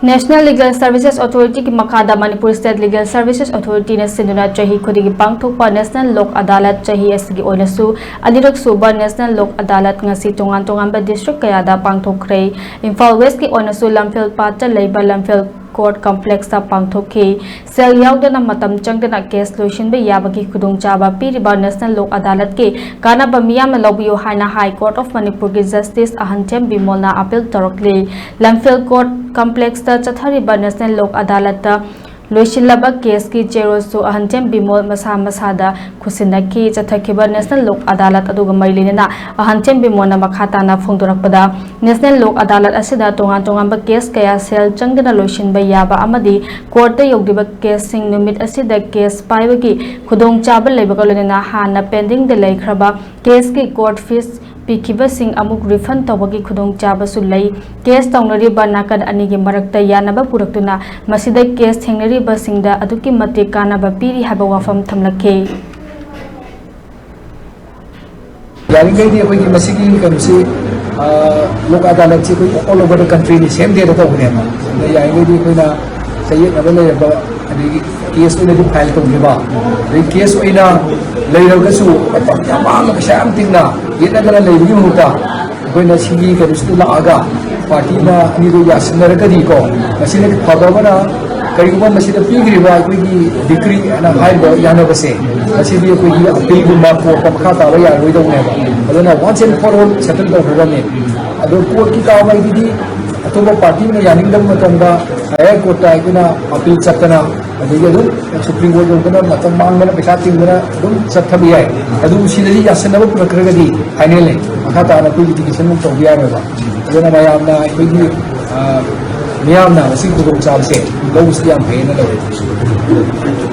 National Legal Services Authority की मखादा Manipur State Legal Services Authority ने सिंधुना चाही खुदी की pangthokhre National Lok Adalats चाही asigi oinasu anirak suba National Lok Adalats ngasi tonganba district kayada pangthokhre Imphal West की oinasu lamphel pat leiba lamphel court complex ta pangthokhre sel yaudana matam changdana case lotion be yabagi khudong chaba piriba National Lok Adalats ke kana ba miyam lobiyo haina High Court of Manipur ki Justice Enhancement bimolna appeal torokle lamphel court complex ta chathariba National Lok Adalats लोइशिलबा case की चेरोसु अहंचेम बिमोल मसा मसादा खुसिनकी चथखिबा national लोक अदालत अदुगा मरिलिना अहंचेम बिमोना मखाताना फोंदोरकपदा national लोक अदालत असिदा तोंगांबा case कया cell चंगदना लोइशिनबा याबा अमदी court योगदिबा case सिंग नुमित असिदा case पाइबगी खुदोंग चाबा लेबगा लोनेना हाना pending दे लेखरबा case की कोर्ट फीस पीखिबा सिंग अमुक रिफंड तौबगी खुदोंग चाबसु लई केस तौनरिबा नाकन अनिगी मरक्ता यानबा पुरक्तुना मसिदा केस थेंगनरिबा सिंगदा अदुकी मते कानाबा पीरी हाबा वाफम थमलखे यारिंगैदी अखोइगी मसिगी कमसी लोक अदालत से कोई ऑल ओवर द कंट्री नि सेम डे तो होने मा यारिंगैदी कोइना सही नबले अदिगी केस को लेदी फाइल तौगिबा रे केस ओइना लेरगसु तमाम कशाम तिंगना येनगना लेबगी हुता कोइना सिगी करुस्तु लागा पार्टी ना अनिदो यासनरगदी को मसिने फगबना करिगुबा मसिदा पीग्रिबा कोइगी डिग्री ना हाइबो यानबसे मसिदी कोइगी अपील गुमा को पखा ताबा या रोइदौनेबा अदना once and for all settle तौगबने अदो कोर्ट की कावाइदी अतोबा पार्टी में यानिंगदम मतंदा हायर कोर्ट आइना अपील चतना अदगी अदु सुप्रीम कोर्ट योगना मतम मांगना पैसा तिंगना अदुम चथबि याय अदु सिदि यासनब प्रक्रगदी फाइनल ने मखा ताना लिटिगेशन मुक तौबिया रेबा अदना मायामना कोइगी मियामना असि खुदों चाबसे लौस याम फेना लौ